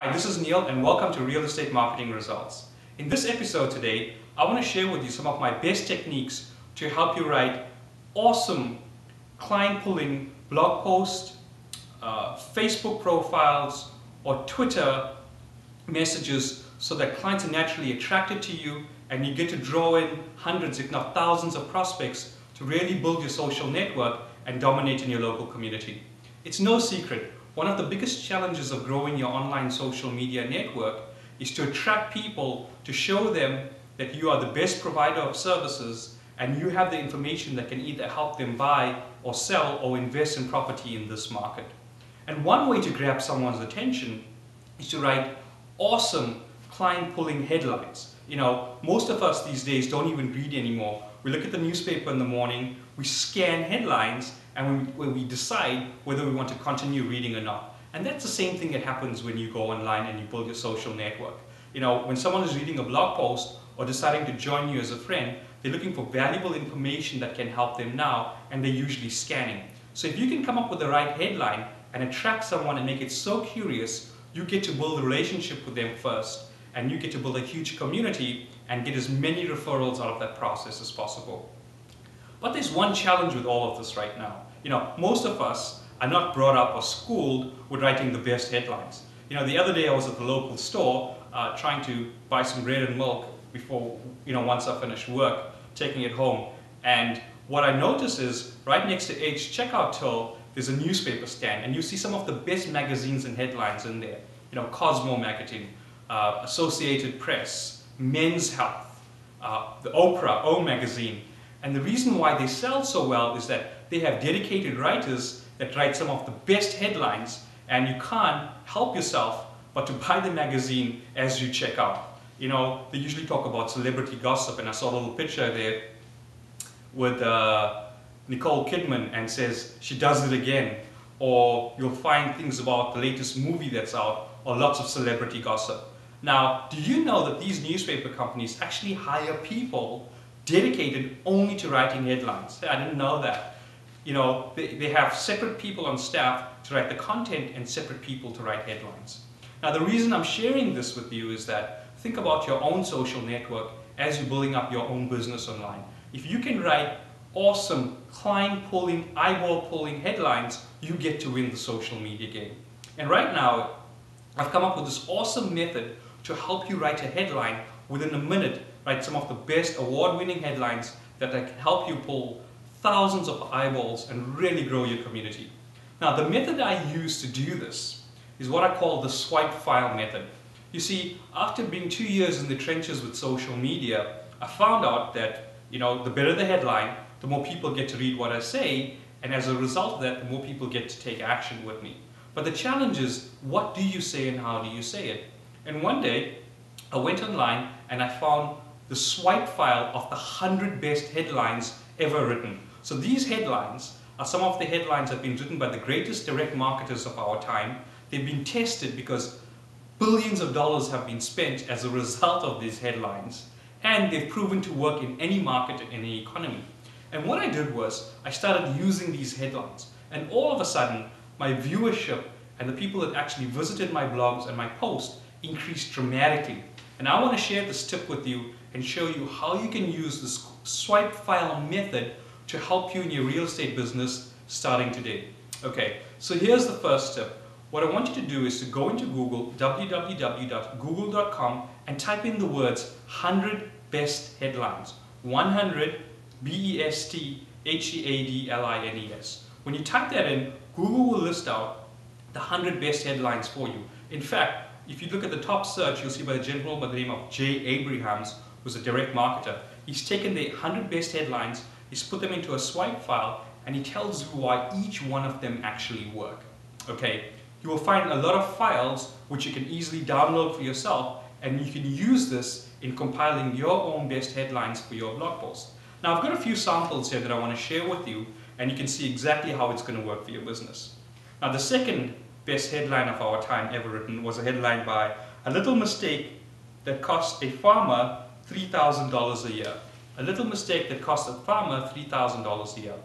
Hi, this is Neil and welcome to Real Estate Marketing Results. In this episode today, I want to share with you some of my best techniques to help you write awesome client-pulling blog posts, Facebook profiles, or Twitter messages so that clients are naturally attracted to you and you get to draw in hundreds, if not thousands of prospects to really build your social network and dominate in your local community. It's no secret. One of the biggest challenges of growing your online social media network is to attract people, to show them that you are the best provider of services and you have the information that can either help them buy or sell or invest in property in this market. And one way to grab someone's attention is to write awesome client-pulling headlines. Most of us these days don't even read anymore. We look at the newspaper in the morning, we scan headlines, and we decide whether we want to continue reading or not. And that's the same thing that happens when you go online and you build your social network. When someone is reading a blog post or deciding to join you as a friend, they're looking for valuable information that can help them now, and they're usually scanning. So if you can come up with the right headline and attract someone and make it so curious, you get to build a relationship with them first, and you get to build a huge community and get as many referrals out of that process as possible. But there's one challenge with all of this right now. Most of us are not brought up or schooled with writing the best headlines. The other day I was at the local store trying to buy some bread and milk before, once I finished work, taking it home. And what I noticed is right next to each checkout till, there's a newspaper stand, and you see some of the best magazines and headlines in there. Cosmo magazine, Associated Press, Men's Health, the Oprah, O magazine. And the reason why they sell so well is that they have dedicated writers that write some of the best headlines, and you can't help yourself but to buy the magazine as you check out. They usually talk about celebrity gossip, and I saw a little picture there with Nicole Kidman and says she does it again, or you'll find things about the latest movie that's out, or lots of celebrity gossip. Now, do you know that these newspaper companies actually hire people dedicated only to writing headlines? I didn't know that. They have separate people on staff to write the content and separate people to write headlines. Now, the reason I'm sharing this with you is that think about your own social network as you're building up your own business online. If you can write awesome client-pulling, eyeball-pulling headlines, you get to win the social media game. And right now, I've come up with this awesome method to help you write a headline within a minute. Write some of the best award-winning headlines that can help you pull thousands of eyeballs and really grow your community. Now, the method I use to do this is what I call the swipe file method. You see, after being 2 years in the trenches with social media, I found out that the better the headline, the more people get to read what I say, and as a result of that, the more people get to take action with me. But the challenge is, what do you say and how do you say it? And one day, I went online and I found the swipe file of the 100 best headlines ever written. So these headlines are some of the headlines that have been written by the greatest direct marketers of our time. They've been tested because billions of dollars have been spent as a result of these headlines, and they've proven to work in any market, in any economy. And what I did was, I started using these headlines, and all of a sudden, my viewership and the people that actually visited my blogs and my posts increased dramatically. And I want to share this tip with you and show you how you can use this swipe file method to help you in your real estate business starting today. Okay, so here's the first tip. What I want you to do is to go into Google, www.google.com, and type in the words 100 best headlines. 100 BEST-HEADLINES. When you type that in, Google will list out the 100 best headlines for you. In fact, if you look at the top search, you'll see by a gentleman by the name of Jay Abrahams, who's a direct marketer. He's taken the 100 best headlines, he's put them into a swipe file, and he tells you why each one of them actually work. Okay, you will find a lot of files which you can easily download for yourself, and you can use this in compiling your own best headlines for your blog post. Now, I've got a few samples here that I want to share with you, and you can see exactly how it's going to work for your business. Now, the second best headline of our time ever written was a headline by "A little mistake that cost a farmer $3,000 a year." A little mistake that cost a farmer $3,000 a year.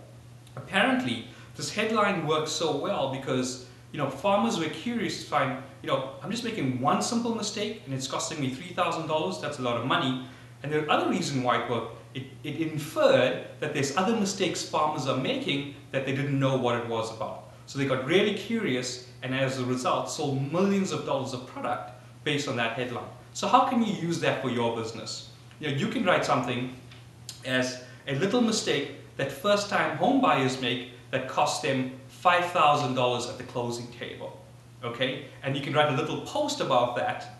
Apparently, this headline works so well because farmers were curious to find, I'm just making one simple mistake and it's costing me $3,000. That's a lot of money. And the other reason why it worked, it inferred that there's other mistakes farmers are making that they didn't know what it was about. So they got really curious, and as a result sold millions of dollars of product based on that headline. So how can you use that for your business? You can write something as a little mistake that first-time home buyers make that costs them $5,000 at the closing table. Okay? And you can write a little post about that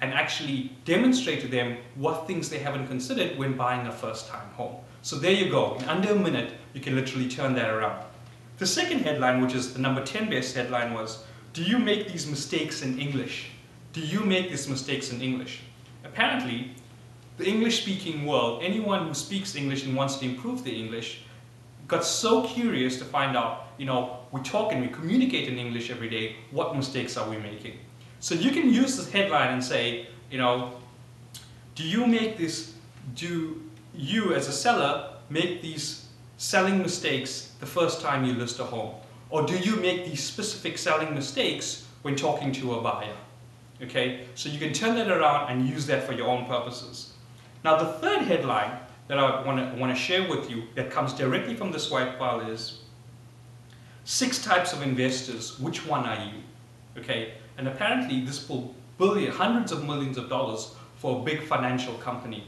and actually demonstrate to them what things they haven't considered when buying a first-time home. So there you go. In under a minute, you can literally turn that around. The second headline, which is the number 10 best headline, was, do you make these mistakes in English? Do you make these mistakes in English? Apparently, the English-speaking world, anyone who speaks English and wants to improve their English, got so curious to find out, we talk and we communicate in English every day, what mistakes are we making? So you can use this headline and say, do you as a seller make these selling mistakes the first time you list a home? Or do you make these specific selling mistakes when talking to a buyer? Okay, so you can turn that around and use that for your own purposes. Now the third headline that I want to share with you that comes directly from the swipe file is 6 types of investors, which one are you? Okay, and apparently this pulled hundreds of millions of dollars for a big financial company.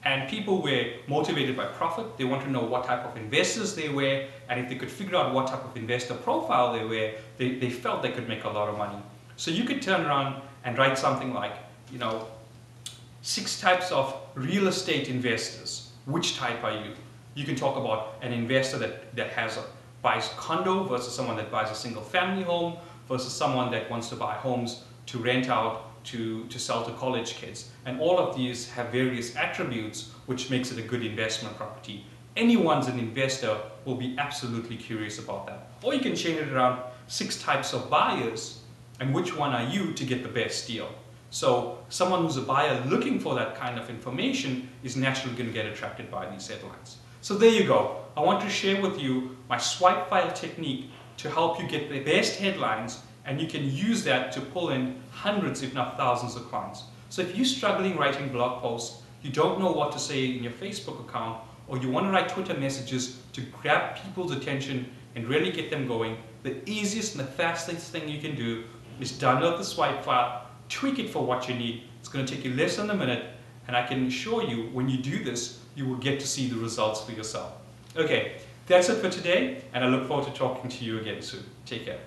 And people were motivated by profit. They want to know what type of investors they were, and if they could figure out what type of investor profile they were, they felt they could make a lot of money. So you could turn around and write something like, 6 types of real estate investors. Which type are you? You can talk about an investor that buys a condo versus someone that buys a single family home versus someone that wants to buy homes to rent out to sell to college kids. And all of these have various attributes which makes it a good investment property. Anyone's an investor will be absolutely curious about that. Or you can change it around 6 types of buyers and which one are you to get the best deal. So someone who's a buyer looking for that kind of information is naturally going to get attracted by these headlines. So there you go. I want to share with you my swipe file technique to help you get the best headlines, and you can use that to pull in hundreds if not thousands of clients. So if you're struggling writing blog posts, you don't know what to say in your Facebook account, or you want to write Twitter messages to grab people's attention and really get them going, the easiest and the fastest thing you can do is download the swipe file, tweak it for what you need. It's going to take you less than a minute, and I can assure you when you do this, you will get to see the results for yourself. Okay, that's it for today, and I look forward to talking to you again soon. Take care.